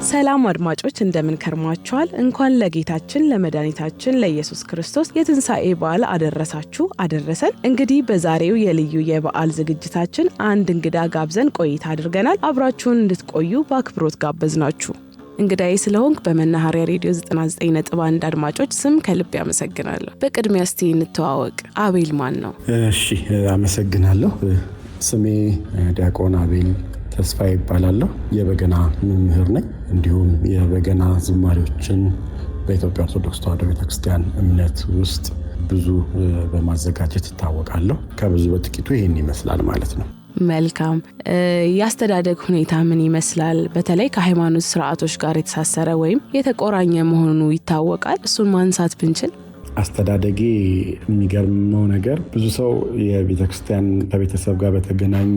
ሰላም አድማጮች እንደምን ከርማችኋል? እንኳን ለጌታችን ለመድኃኒታችን ለኢየሱስ ክርስቶስ የትንሣኤ በዓል አደረሳችሁ አደረሰን። እንግዲህ በዛሬው የልዩ የበዓል ዝግጅታችን አንድ እንግዳ ጋብዘን ቆይታ አድርገናል። አብራችሁን እንድትቆዩ በአክብሮት ጋበዝናችሁ። እንግዳዬ ስለሆንክ በመናኸሪያ ሬዲዮ 99.1 አድማጮች ስም ከልብ ያመሰግናለሁ። በቅድሚያ እስቲ እንተዋወቅ። አቤል ማን ነው? እሺ፣ አመሰግናለሁ። ስሜ ዲያቆን አቤል ተስፋ ይባላለሁ። የበገና መምህር ነኝ። እንዲሁም የበገና ዝማሬዎችን በኢትዮጵያ ኦርቶዶክስ ተዋሕዶ ቤተክርስቲያን እምነት ውስጥ ብዙ በማዘጋጀት እታወቃለሁ። ከብዙ በጥቂቱ ይህን ይመስላል ማለት ነው። መልካም። የአስተዳደግ ሁኔታ ምን ይመስላል? በተለይ ከሃይማኖት ስርዓቶች ጋር የተሳሰረ ወይም የተቆራኘ መሆኑ ይታወቃል። እሱን ማንሳት ብንችል። አስተዳደጌ የሚገርመው ነገር ብዙ ሰው የቤተክርስቲያን ከቤተሰብ ጋር በተገናኘ፣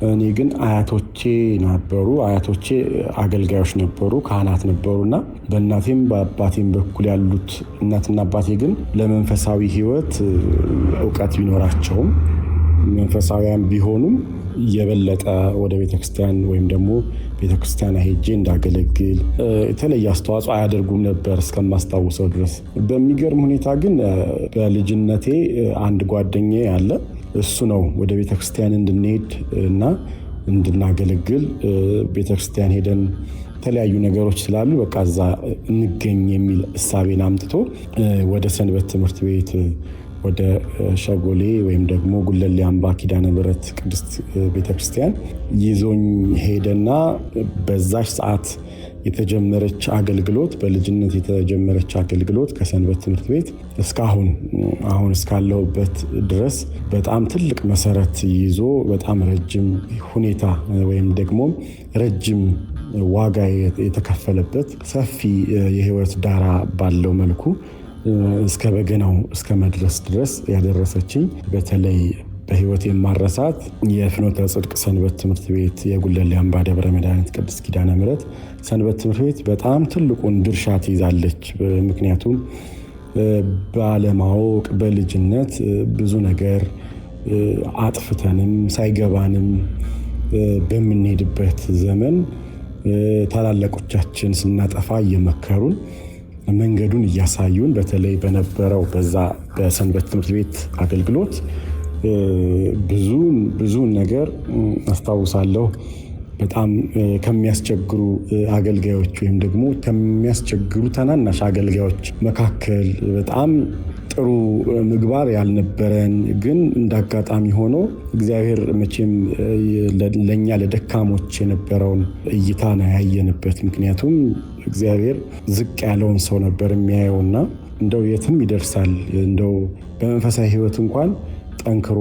እኔ ግን አያቶቼ አገልጋዮች ነበሩ፣ ካህናት ነበሩና በእናቴም በአባቴም በኩል ያሉት እናትና አባቴ ግን ለመንፈሳዊ ሕይወት እውቀት ቢኖራቸውም መንፈሳዊያን ቢሆኑም የበለጠ ወደ ቤተክርስቲያን ወይም ደግሞ ቤተክርስቲያን ሄጄ እንዳገለግል የተለየ አስተዋጽኦ አያደርጉም ነበር እስከማስታውሰው ድረስ። በሚገርም ሁኔታ ግን በልጅነቴ አንድ ጓደኛዬ አለ። እሱ ነው ወደ ቤተክርስቲያን እንድንሄድ እና እንድናገለግል ቤተክርስቲያን ሄደን የተለያዩ ነገሮች ስላሉ በቃ እዛ እንገኝ የሚል እሳቤን አምጥቶ ወደ ሰንበት ትምህርት ቤት ወደ ሸጎሌ ወይም ደግሞ ጉለሌ አምባ ኪዳነ ምሕረት ቅድስት ቤተክርስቲያን ይዞኝ ሄደና በዛች ሰዓት የተጀመረች አገልግሎት፣ በልጅነት የተጀመረች አገልግሎት ከሰንበት ትምህርት ቤት አሁን እስካለሁበት ድረስ በጣም ትልቅ መሰረት ይዞ በጣም ረጅም ሁኔታ ወይም ደግሞ ረጅም ዋጋ የተከፈለበት ሰፊ የህይወት ዳራ ባለው መልኩ እስከ በገናው እስከ መድረስ ድረስ ያደረሰችኝ፣ በተለይ በህይወት የማረሳት የፍኖተ ጽድቅ ሰንበት ትምህርት ቤት የጉለሌ አምባ ደብረ መድኃኒት ቅድስት ኪዳነ ምሕረት ሰንበት ትምህርት ቤት በጣም ትልቁን ድርሻ ትይዛለች። ምክንያቱም ባለማወቅ በልጅነት ብዙ ነገር አጥፍተንም ሳይገባንም በምንሄድበት ዘመን ታላላቆቻችን ስናጠፋ እየመከሩን መንገዱን እያሳዩን፣ በተለይ በነበረው በዛ በሰንበት ትምህርት ቤት አገልግሎት ብዙ ነገር አስታውሳለሁ። በጣም ከሚያስቸግሩ አገልጋዮች ወይም ደግሞ ከሚያስቸግሩ ተናናሽ አገልጋዮች መካከል በጣም ጥሩ ምግባር ያልነበረን፣ ግን እንዳጋጣሚ ሆኖ እግዚአብሔር መቼም ለኛ ለደካሞች የነበረውን እይታ ነው ያየንበት። ምክንያቱም እግዚአብሔር ዝቅ ያለውን ሰው ነበር የሚያየውና እንደው የትም ይደርሳል፣ እንደው በመንፈሳዊ ሕይወት እንኳን ጠንክሮ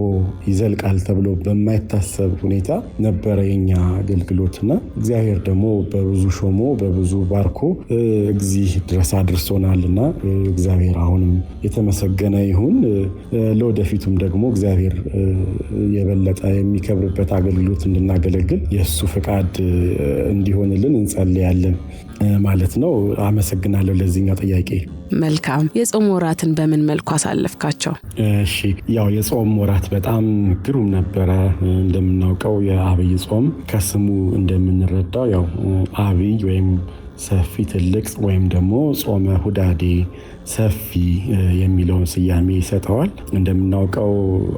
ይዘልቃል ተብሎ በማይታሰብ ሁኔታ ነበረ የኛ አገልግሎትና እግዚአብሔር ደግሞ በብዙ ሾሞ በብዙ ባርኮ እዚህ ድረስ አድርሶናልና እግዚአብሔር አሁንም የተመሰገነ ይሁን። ለወደፊቱም ደግሞ እግዚአብሔር የበለጠ የሚከብርበት አገልግሎት እንድናገለግል የእሱ ፈቃድ እንዲሆንልን እንጸልያለን ማለት ነው። አመሰግናለሁ ለዚህኛው ጥያቄ። መልካም። የጾም ወራትን በምን መልኩ አሳለፍካቸው? እሺ፣ ያው የጾም ወራት በጣም ግሩም ነበረ። እንደምናውቀው የአብይ ጾም ከስሙ እንደምንረዳው ያው አብይ ወይም ሰፊ ትልቅ ወይም ደግሞ ጾመ ሁዳዴ ሰፊ የሚለውን ስያሜ ይሰጠዋል። እንደምናውቀው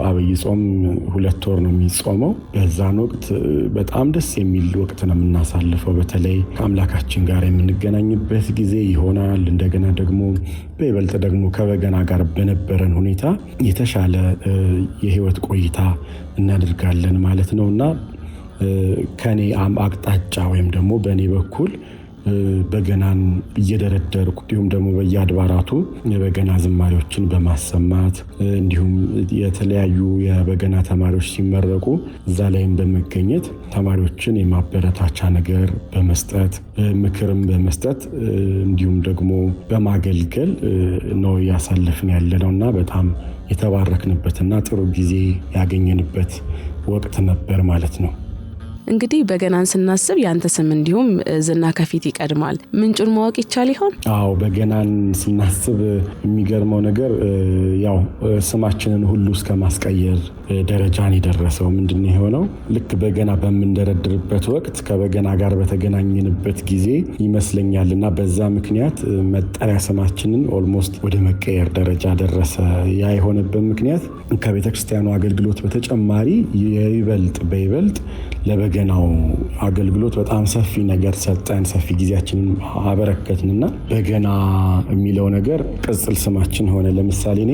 አብይ ጾም 2 ወር ነው የሚጾመው። በዛን ወቅት በጣም ደስ የሚል ወቅት ነው የምናሳልፈው። በተለይ ከአምላካችን ጋር የምንገናኝበት ጊዜ ይሆናል። እንደገና ደግሞ በይበልጥ ደግሞ ከበገና ጋር በነበረን ሁኔታ የተሻለ የህይወት ቆይታ እናደርጋለን ማለት ነውና ከኔ አቅጣጫ ወይም ደግሞ በእኔ በኩል በገናን እየደረደርኩ እንዲሁም ደግሞ በየአድባራቱ የበገና ዝማሬዎችን በማሰማት እንዲሁም የተለያዩ የበገና ተማሪዎች ሲመረቁ እዛ ላይም በመገኘት ተማሪዎችን የማበረታቻ ነገር በመስጠት ምክርም በመስጠት እንዲሁም ደግሞ በማገልገል ነው ያሳለፍን ያለነውና በጣም የተባረክንበትና ጥሩ ጊዜ ያገኘንበት ወቅት ነበር ማለት ነው። እንግዲህ በገናን ስናስብ ያንተ ስም እንዲሁም ዝና ከፊት ይቀድማል። ምንጩን ማወቅ ይቻል ይሆን? አዎ፣ በገናን ስናስብ የሚገርመው ነገር ያው ስማችንን ሁሉ እስከ ማስቀየር ደረጃን የደረሰው ምንድነው የሆነው? ልክ በገና በምንደረድርበት ወቅት ከበገና ጋር በተገናኘንበት ጊዜ ይመስለኛልና በዛ ምክንያት መጠሪያ ስማችንን ኦልሞስት ወደ መቀየር ደረጃ ደረሰ። ያ የሆነበት ምክንያት ከቤተክርስቲያኑ አገልግሎት በተጨማሪ በይበልጥ ለበገናው አገልግሎት በጣም ሰፊ ነገር ሰጠን፣ ሰፊ ጊዜያችንን አበረከትንና በገና የሚለው ነገር ቅጽል ስማችን ሆነ። ለምሳሌ እኔ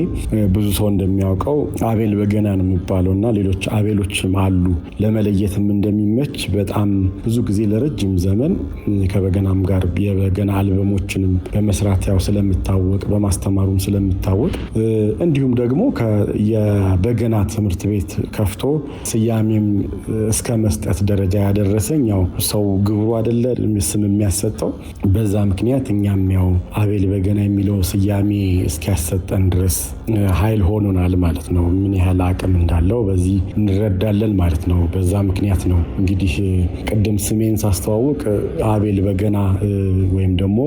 ብዙ ሰው እንደሚያውቀው አቤል በገና ነው የሚባለውና ሌሎች አቤሎችም አሉ። ለመለየትም እንደሚመች በጣም ብዙ ጊዜ ለረጅም ዘመን ከበገናም ጋር የበገና አልበሞችንም በመስራት ያው ስለምታወቅ በማስተማሩም ስለምታወቅ እንዲሁም ደግሞ የበገና ትምህርት ቤት ከፍቶ ስያሜም እስከ መስጠት ደረጃ ያደረሰኝ ያው ሰው ግብሩ አይደለ ስም የሚያሰጠው። በዛ ምክንያት እኛም ያው አቤል በገና የሚለው ስያሜ እስኪያሰጠን ድረስ ኃይል ሆኖናል ማለት ነው። ምን ያህል አቅም እንዳለው በዚህ እንረዳለን ማለት ነው። በዛ ምክንያት ነው እንግዲህ ቅድም ስሜን ሳስተዋውቅ አቤል በገና ወይም ደግሞ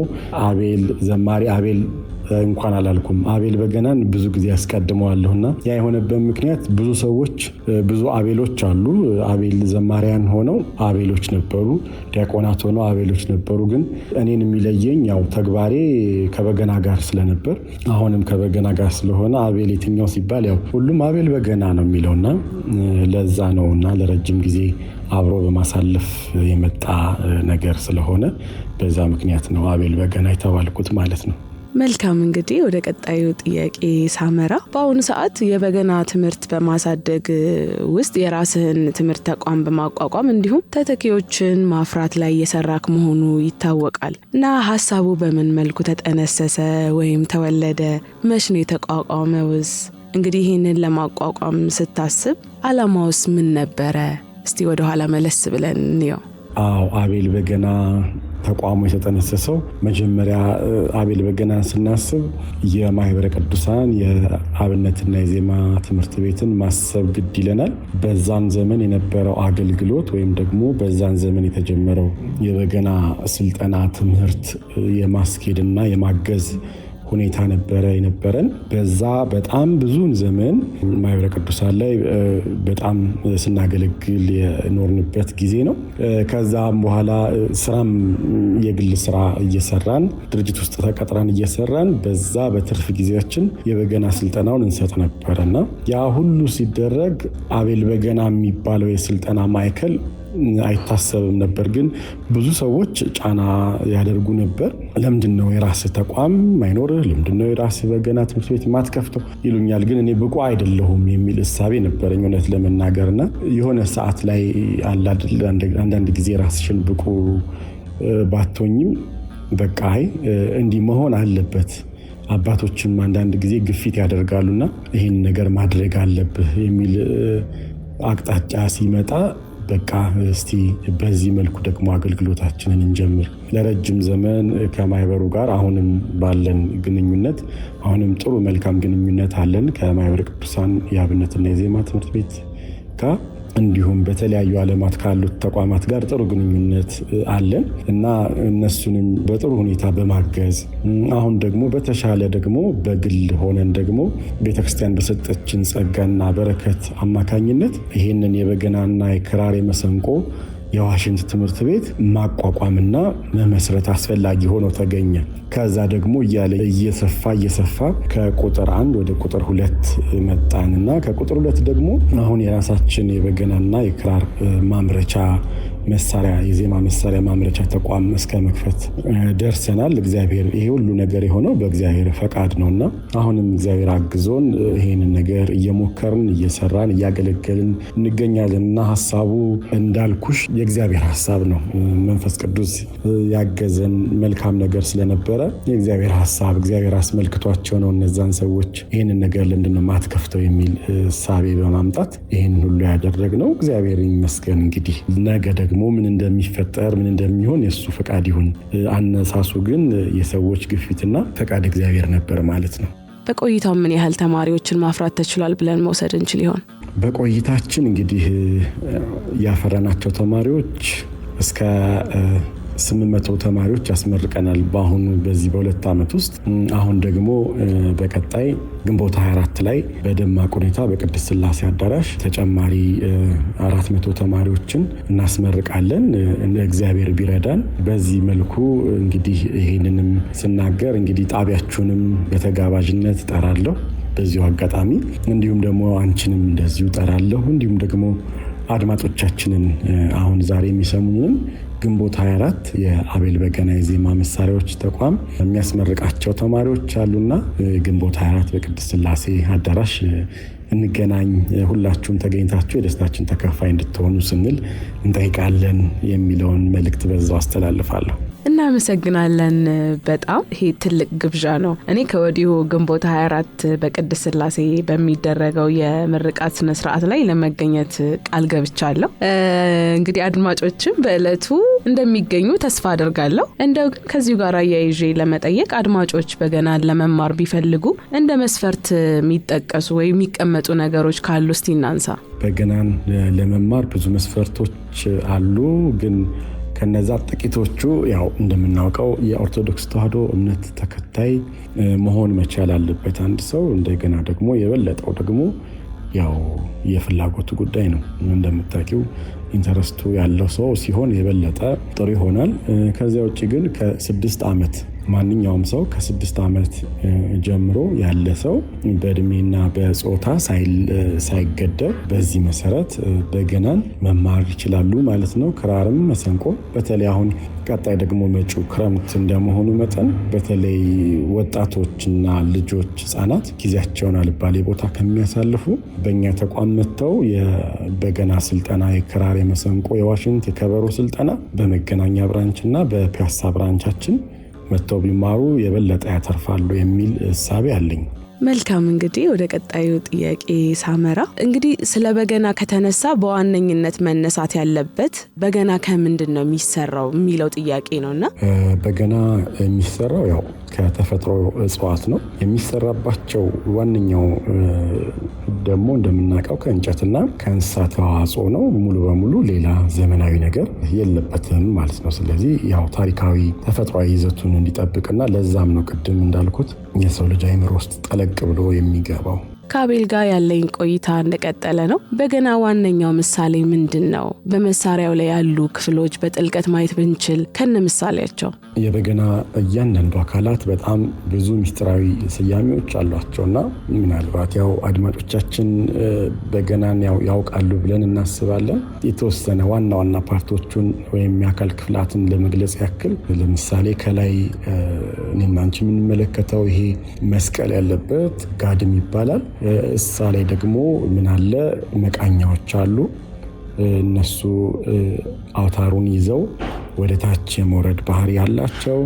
አቤል ዘማሪ አቤል እንኳን አላልኩም። አቤል በገናን ብዙ ጊዜ ያስቀድመዋለሁና ያ የሆነበት ምክንያት ብዙ ሰዎች ብዙ አቤሎች አሉ። አቤል ዘማሪያን ሆነው አቤሎች ነበሩ፣ ዲያቆናት ሆነው አቤሎች ነበሩ። ግን እኔን የሚለየኝ ያው ተግባሬ ከበገና ጋር ስለነበር አሁንም ከበገና ጋር ስለሆነ አቤል የትኛው ሲባል ያው ሁሉም አቤል በገና ነው የሚለውና ለዛ ነውና ለረጅም ጊዜ አብሮ በማሳለፍ የመጣ ነገር ስለሆነ በዛ ምክንያት ነው አቤል በገና የተባልኩት ማለት ነው። መልካም፣ እንግዲህ ወደ ቀጣዩ ጥያቄ ሳመራ በአሁኑ ሰዓት የበገና ትምህርት በማሳደግ ውስጥ የራስህን ትምህርት ተቋም በማቋቋም እንዲሁም ተተኪዎችን ማፍራት ላይ እየሰራክ መሆኑ ይታወቃል እና ሀሳቡ በምን መልኩ ተጠነሰሰ ወይም ተወለደ? መች ነው የተቋቋመውስ? እንግዲህ ይህንን ለማቋቋም ስታስብ አላማውስ ምን ነበረ? እስቲ ወደ ኋላ መለስ ብለን እንየው። አዎ፣ አቤል በገና ተቋሙ የተጠነሰሰው መጀመሪያ አቤል በገናን ስናስብ የማህበረ ቅዱሳን የአብነትና የዜማ ትምህርት ቤትን ማሰብ ግድ ይለናል። በዛን ዘመን የነበረው አገልግሎት ወይም ደግሞ በዛን ዘመን የተጀመረው የበገና ስልጠና ትምህርት የማስኬድና የማገዝ ሁኔታ የነበረን። በዛ በጣም ብዙን ዘመን ማህበረ ቅዱሳን ላይ በጣም ስናገለግል የኖርንበት ጊዜ ነው። ከዛም በኋላ ስራም የግል ስራ እየሰራን ድርጅት ውስጥ ተቀጥረን እየሰራን በዛ በትርፍ ጊዜያችን የበገና ስልጠናውን እንሰጥ ነበርና ያ ሁሉ ሲደረግ አቤል በገና የሚባለው የስልጠና ማዕከል አይታሰብም ነበር። ግን ብዙ ሰዎች ጫና ያደርጉ ነበር። ለምንድነው የራስህ ተቋም ማይኖርህ? ለምንድነው የራስህ በገና ትምህርት ቤት ማትከፍተው ይሉኛል። ግን እኔ ብቁ አይደለሁም የሚል እሳቤ ነበረኝ እውነት ለመናገርና የሆነ ሰዓት ላይ አንዳንድ ጊዜ ራስሽን ብቁ ባትሆኝም በቃ እንዲህ መሆን አለበት፣ አባቶችም አንዳንድ ጊዜ ግፊት ያደርጋሉና ይህን ነገር ማድረግ አለብህ የሚል አቅጣጫ ሲመጣ በቃ እስቲ በዚህ መልኩ ደግሞ አገልግሎታችንን እንጀምር። ለረጅም ዘመን ከማህበሩ ጋር አሁንም ባለን ግንኙነት አሁንም ጥሩ መልካም ግንኙነት አለን ከማህበረ ቅዱሳን የአብነትና የዜማ ትምህርት ቤት ጋር እንዲሁም በተለያዩ ዓለማት ካሉት ተቋማት ጋር ጥሩ ግንኙነት አለን እና እነሱንም በጥሩ ሁኔታ በማገዝ አሁን ደግሞ በተሻለ ደግሞ በግል ሆነን ደግሞ ቤተክርስቲያን በሰጠችን ጸጋና በረከት አማካኝነት ይሄንን የበገናና የክራር የመሰንቆ የዋሽንት ትምህርት ቤት ማቋቋምና መመስረት አስፈላጊ ሆኖ ተገኘ። ከዛ ደግሞ እያለ እየሰፋ ከቁጥር 1 ወደ ቁጥር 2 መጣንና ከቁጥር 2 ደግሞ አሁን የራሳችን የበገናና የክራር ማምረቻ መሳሪያ የዜማ መሳሪያ ማምረቻ ተቋም እስከ መክፈት ደርሰናል። እግዚአብሔር ይሄ ሁሉ ነገር የሆነው በእግዚአብሔር ፈቃድ ነውና አሁንም እግዚአብሔር አግዞን ይሄንን ነገር እየሞከርን እየሰራን እያገለገልን እንገኛለንና ሐሳቡ እንዳልኩሽ የእግዚአብሔር ሐሳብ ነው። መንፈስ ቅዱስ ያገዘን መልካም ነገር ስለነበረ የእግዚአብሔር ሐሳብ እግዚአብሔር አስመልክቷቸው ነው እነዛን ሰዎች ይሄንን ነገር ለምንድነው ማትከፍተው የሚል ሳቤ በማምጣት ይሄንን ሁሉ ያደረግነው። እግዚአብሔር ይመስገን። እንግዲህ ነገ ደግሞ ምን እንደሚፈጠር ምን እንደሚሆን የሱ ፈቃድ ይሁን። አነሳሱ ግን የሰዎች ግፊትና ፈቃድ እግዚአብሔር ነበር ማለት ነው። በቆይታው ምን ያህል ተማሪዎችን ማፍራት ተችሏል ብለን መውሰድ እንችል ይሆን? በቆይታችን እንግዲህ ያፈራናቸው ተማሪዎች እስከ 800 ተማሪዎች ያስመርቀናል በአሁኑ በዚህ በ2 ዓመት ውስጥ። አሁን ደግሞ በቀጣይ ግንቦት 24 ላይ በደማቅ ሁኔታ በቅድስት ሥላሴ አዳራሽ ተጨማሪ 400 ተማሪዎችን እናስመርቃለን እግዚአብሔር ቢረዳን። በዚህ መልኩ እንግዲህ ይሄንንም ስናገር እንግዲህ ጣቢያችሁንም በተጋባዥነት እጠራለሁ በዚሁ አጋጣሚ፣ እንዲሁም ደግሞ አንቺንም እንደዚሁ እጠራለሁ። እንዲሁም ደግሞ አድማጮቻችንን አሁን ዛሬ የሚሰሙንን ግንቦት 24 የአቤል በገና የዜማ መሳሪያዎች ተቋም የሚያስመርቃቸው ተማሪዎች አሉና ግንቦት 24 በቅድስት ሥላሴ አዳራሽ እንገናኝ፣ ሁላችሁም ተገኝታችሁ የደስታችን ተካፋይ እንድትሆኑ ስንል እንጠይቃለን የሚለውን መልእክት በዛው አስተላልፋለሁ። እናመሰግናለን። በጣም ይሄ ትልቅ ግብዣ ነው። እኔ ከወዲሁ ግንቦት 24 በቅድስት ሥላሴ በሚደረገው የምርቃት ስነ ስርዓት ላይ ለመገኘት ቃል ገብቻለሁ። እንግዲህ አድማጮችም በእለቱ እንደሚገኙ ተስፋ አድርጋለሁ። እንደው ግን ከዚሁ ጋር አያይዤ ለመጠየቅ አድማጮች በገናን ለመማር ቢፈልጉ እንደ መስፈርት የሚጠቀሱ ወይ የሚቀመጡ ነገሮች ካሉ እስቲ እናንሳ። በገናን ለመማር ብዙ መስፈርቶች አሉ፣ ግን ከነዛ ጥቂቶቹ ያው እንደምናውቀው የኦርቶዶክስ ተዋሕዶ እምነት ተከታይ መሆን መቻል አለበት አንድ ሰው። እንደገና ደግሞ የበለጠው ደግሞ ያው የፍላጎቱ ጉዳይ ነው። እንደምታውቂው ኢንተረስቱ ያለው ሰው ሲሆን የበለጠ ጥሩ ይሆናል። ከዚያ ውጭ ግን ከ6 ዓመት ማንኛውም ሰው ከ6 ዓመት ጀምሮ ያለ ሰው በእድሜና በጾታ ሳይገደብ በዚህ መሰረት በገናን መማር ይችላሉ ማለት ነው። ክራርም መሰንቆ፣ በተለይ አሁን ቀጣይ ደግሞ መጪው ክረምት እንደመሆኑ መጠን በተለይ ወጣቶችና ልጆች ህፃናት ጊዜያቸውን አልባሌ ቦታ ከሚያሳልፉ በእኛ ተቋም መጥተው የበገና ስልጠና፣ የክራር፣ የመሰንቆ፣ የዋሽንት፣ የከበሮ ስልጠና በመገናኛ ብራንችና በፒያሳ ብራንቻችን መጥተው ቢማሩ የበለጠ ያተርፋሉ የሚል እሳቤ አለኝ። መልካም። እንግዲህ ወደ ቀጣዩ ጥያቄ ሳመራ እንግዲህ ስለ በገና ከተነሳ በዋነኝነት መነሳት ያለበት በገና ከምንድን ነው የሚሰራው የሚለው ጥያቄ ነውና በገና የሚሰራው ያው ከተፈጥሮ እጽዋት ነው የሚሰራባቸው። ዋነኛው ደግሞ እንደምናውቀው ከእንጨትና ከእንስሳት ተዋጽኦ ነው። ሙሉ በሙሉ ሌላ ዘመናዊ ነገር የለበትም ማለት ነው። ስለዚህ ያው ታሪካዊ ተፈጥሯዊ ይዘቱን እንዲጠብቅና ለዛም ነው ቅድም እንዳልኩት የሰው ልጅ አይምሮ ውስጥ ጠለቅ ብሎ የሚገባው። ከአቤል ጋር ያለኝ ቆይታ እንደቀጠለ ነው። በገና ዋነኛው ምሳሌ ምንድን ነው? በመሳሪያው ላይ ያሉ ክፍሎች በጥልቀት ማየት ብንችል ከነ ምሳሌያቸው። የበገና እያንዳንዱ አካላት በጣም ብዙ ምስጢራዊ ስያሜዎች አሏቸውና ምናልባት ያው አድማጮቻችን በገናን ያውቃሉ ብለን እናስባለን። የተወሰነ ዋና ዋና ፓርቶቹን ወይም የአካል ክፍላትን ለመግለጽ ያክል ለምሳሌ ከላይ እኔና አንቺ የምንመለከተው ይሄ መስቀል ያለበት ጋድም ይባላል። እሳ ላይ ደግሞ ምን አለ? መቃኛዎች አሉ። እነሱ አውታሩን ይዘው ወደ ታች የመውረድ ባህሪ ያላቸው።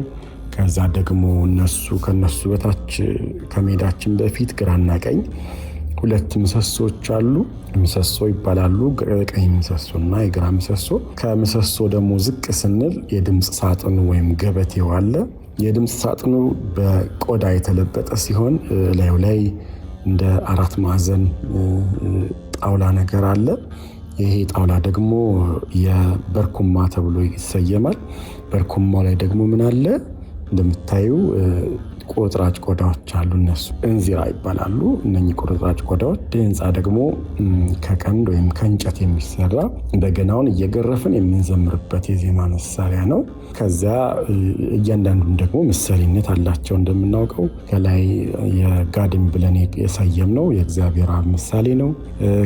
ከዛ ደግሞ ከነሱ በታች ከሜዳችን በፊት ግራና ቀኝ 2 ምሰሶች አሉ። ምሰሶ ይባላሉ። ቀኝ ምሰሶና የግራ ምሰሶ። ከምሰሶ ደግሞ ዝቅ ስንል የድምፅ ሳጥኑ ወይም ገበቴው አለ። የድምፅ ሳጥኑ በቆዳ የተለበጠ ሲሆን ላዩ ላይ እንደ 4 ማዕዘን ጣውላ ነገር አለ። ይሄ ጣውላ ደግሞ የበርኩማ ተብሎ ይሰየማል። በርኩማው ላይ ደግሞ ምን አለ? እንደምታዩ ቁርጥራጭ ቆዳዎች አሉ። እነሱ እንዚራ ይባላሉ። እነኚህ ቁርጥራጭ ቆዳዎች። ድህንፃ ደግሞ ከቀንድ ወይም ከእንጨት የሚሰራ በገናውን እየገረፍን የምንዘምርበት የዜማ መሳሪያ ነው። ከዚያ እያንዳንዱም ደግሞ ምሳሌነት አላቸው። እንደምናውቀው ከላይ የጋድም ብለን የሰየምነው የእግዚአብሔር አብ ምሳሌ ነው።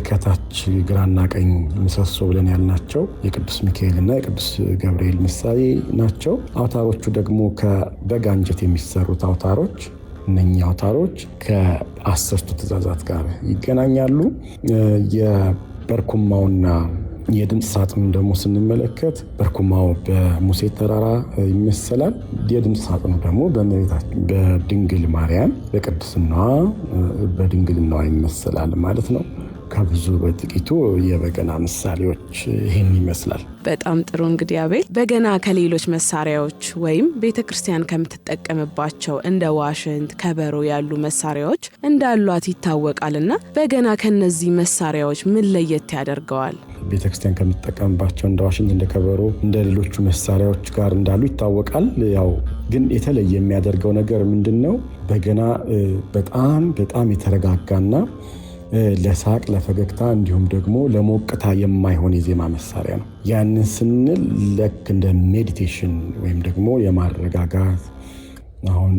ከታች ግራና ቀኝ ምሰሶ ብለን ያልናቸው የቅዱስ ሚካኤልና የቅዱስ ገብርኤል ምሳሌ ናቸው። አውታሮቹ ደግሞ ከበጋ እንጨት የሚሰሩት አውታሮች፣ እነኚህ አውታሮች ከ10ቱ ትእዛዛት ጋር ይገናኛሉ። የበርኩማውና የድምፅ ሳጥኑ ደግሞ ስንመለከት በርኩማው በሙሴ ተራራ ይመሰላል። የድምፅ ሳጥኑ ደግሞ በድንግል ማርያም በቅድስናዋ በድንግልናዋ ይመሰላል ማለት ነው። ከብዙ በጥቂቱ የበገና ምሳሌዎች ይህን ይመስላል። በጣም ጥሩ። እንግዲህ አቤል በገና ከሌሎች መሳሪያዎች ወይም ቤተክርስቲያን ከምትጠቀምባቸው እንደ ዋሽንት፣ ከበሮ ያሉ መሳሪያዎች እንዳሏት ይታወቃልና በገና ከነዚህ መሳሪያዎች ምን ለየት ያደርገዋል? ቤተክርስቲያን ከምትጠቀምባቸው እንደ ዋሽንት፣ እንደ ከበሮ፣ እንደ ሌሎቹ መሳሪያዎች ጋር እንዳሉ ይታወቃል። ያው ግን የተለየ የሚያደርገው ነገር ምንድነው? በገና በጣም የተረጋጋና ለሳቅ ለፈገግታ እንዲሁም ደግሞ ለሞቅታ የማይሆን የዜማ መሳሪያ ነው። ያንን ስንል ልክ እንደ ሜዲቴሽን ወይም ደግሞ የማረጋጋት አሁን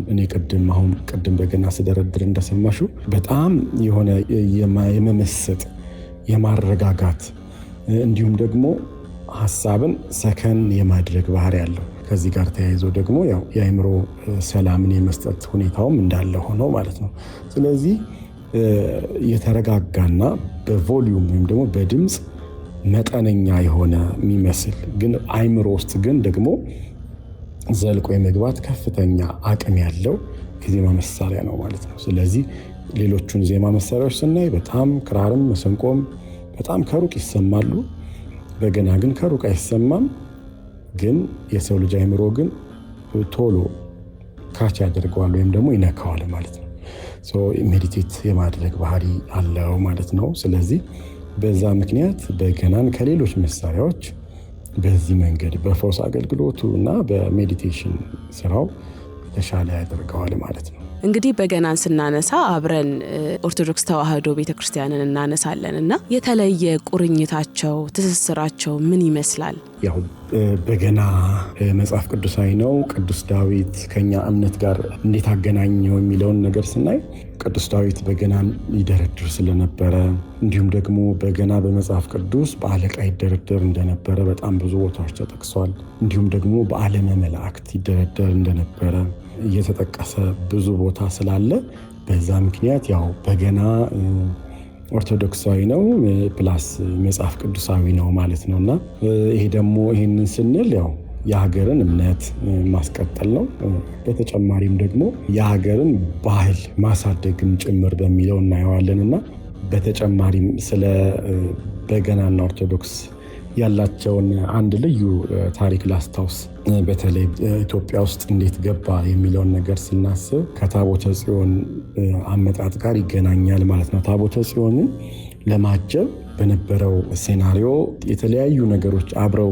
ቅድም በገና ስደረድር እንደሰማሽው በጣም የሆነ የመመሰጥ የማረጋጋት እንዲሁም ደግሞ ሐሳብን ሰከን የማድረግ ባህሪ ያለው ከዚህ ጋር ተያይዞ ደግሞ ያው የአእምሮ ሰላምን የመስጠት ሁኔታውም እንዳለ ሆኖ ማለት ነው። ስለዚህ የተረጋጋና በቮሊዩም ወይም ደግሞ በድምፅ መጠነኛ የሆነ የሚመስል ግን አእምሮ ውስጥ ግን ደግሞ ዘልቆ የመግባት ከፍተኛ አቅም ያለው የዜማ መሳሪያ ነው ማለት ነው። ስለዚህ ሌሎቹን ዜማ መሳሪያዎች ስናይ በጣም ክራርም መሰንቆም በጣም ከሩቅ ይሰማሉ። በገና ግን ከሩቅ አይሰማም። ግን የሰው ልጅ አእምሮ ግን ቶሎ ካች ያደርገዋል ወይም ደግሞ ይነካዋል ማለት ነው። ሜዲቴት የማድረግ ባህሪ አለው ማለት ነው። ስለዚህ በዛ ምክንያት በገናን ከሌሎች መሳሪያዎች በዚህ መንገድ በፈውስ አገልግሎቱ እና በሜዲቴሽን ስራው የተሻለ ያደርገዋል ማለት ነው። እንግዲህ በገናን ስናነሳ አብረን ኦርቶዶክስ ተዋሕዶ ቤተክርስቲያንን እናነሳለን እና የተለየ ቁርኝታቸው ትስስራቸው ምን ይመስላል? ያው በገና መጽሐፍ ቅዱሳዊ ነው። ቅዱስ ዳዊት ከኛ እምነት ጋር እንዴት አገናኘው የሚለውን ነገር ስናይ ቅዱስ ዳዊት በገናን ይደረድር ስለነበረ እንዲሁም ደግሞ በገና በመጽሐፍ ቅዱስ በአለቃ ይደረደር እንደነበረ በጣም ብዙ ቦታዎች ተጠቅሷል። እንዲሁም ደግሞ በዓለመ መላእክት ይደረደር እንደነበረ እየተጠቀሰ ብዙ ቦታ ስላለ በዛ ምክንያት ያው በገና ኦርቶዶክሳዊ ነው ፕላስ መጽሐፍ ቅዱሳዊ ነው ማለት ነውና ይሄ ደግሞ ይሄንን ስንል ያው የሀገርን እምነት ማስቀጠል ነው። በተጨማሪም ደግሞ የሀገርን ባህል ማሳደግም ጭምር በሚለው እናየዋለንና በተጨማሪም ስለ በገናና ኦርቶዶክስ ያላቸውን አንድ ልዩ ታሪክ ላስታውስ። በተለይ ኢትዮጵያ ውስጥ እንዴት ገባ የሚለውን ነገር ስናስብ ከታቦተ ጽዮን አመጣጥ ጋር ይገናኛል ማለት ነው። ታቦተ ጽዮንን ለማጀብ በነበረው ሴናሪዮ የተለያዩ ነገሮች አብረው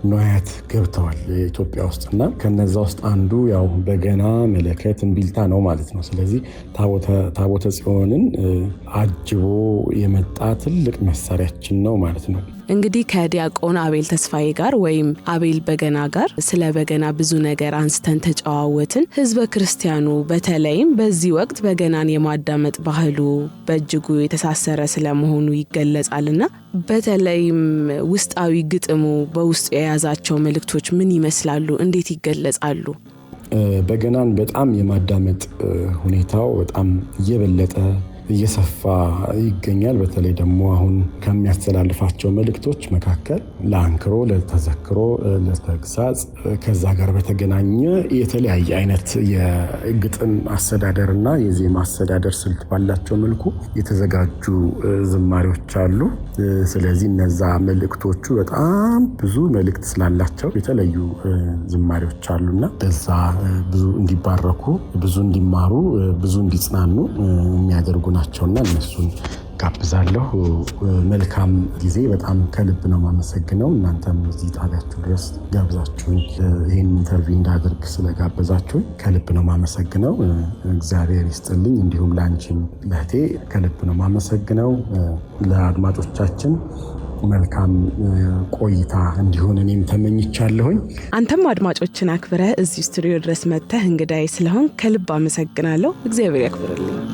ንዋያት ገብተዋል ኢትዮጵያ ውስጥና ከነዛ ውስጥ አንዱ ያው በገና፣ መለከት፣ እምቢልታ ነው ማለት ነው። ስለዚህ ታቦተ ጽዮንን አጅቦ የመጣ ትልቅ መሳሪያችን ነው ማለት ነው። እንግዲህ ከዲያቆን አቤል ተስፋዬ ጋር ወይም አቤል በገና ጋር ስለ በገና ብዙ ነገር አንስተን ተጨዋወትን። ህዝበ ክርስቲያኑ በተለይም በዚህ ወቅት በገናን የማዳመጥ ባህሉ በእጅጉ የተሳሰረ ስለመሆኑ ይገለጻልና በተለይም ውስጣዊ ግጥሙ በውስጡ የያዛቸው መልእክቶች ምን ይመስላሉ? እንዴት ይገለጻሉ? በገናን በጣም የማዳመጥ ሁኔታው በጣም እየበለጠ እየሰፋ ይገኛል። በተለይ ደግሞ አሁን ከሚያስተላልፋቸው መልእክቶች መካከል ለአንክሮ፣ ለተዘክሮ፣ ለተግሳጽ ከዛ ጋር በተገናኘ የተለያየ አይነት የግጥም አስተዳደርና የዜማ አስተዳደር ስልት ባላቸው መልኩ የተዘጋጁ ዝማሬዎች አሉ። ስለዚህ እነዛ መልእክቶቹ በጣም ብዙ መልእክት ስላላቸው የተለዩ ዝማሬዎች አሉና በዛ ብዙ እንዲባረኩ፣ ብዙ እንዲማሩ፣ ብዙ እንዲጽናኑ የሚያደርጉ ናቸውና እነሱን ጋብዛለሁ። መልካም ጊዜ። በጣም ከልብ ነው የማመሰግነው። እናንተም እዚህ ጣቢያችሁ ድረስ ጋብዛችሁኝ ይህን ኢንተርቪው እንዳደርግ ስለጋበዛችሁኝ ከልብ ነው የማመሰግነው። እግዚአብሔር ይስጥልኝ። እንዲሁም ለአንቺም ለእህቴ ከልብ ነው የማመሰግነው። ለአድማጮቻችን መልካም ቆይታ እንዲሆን እኔም ተመኝቻለሁኝ። አንተም አድማጮችን አክብረህ እዚህ ስቱዲዮ ድረስ መጥተህ እንግዳይ ስለሆን ከልብ አመሰግናለሁ። እግዚአብሔር ያክብርልኝ።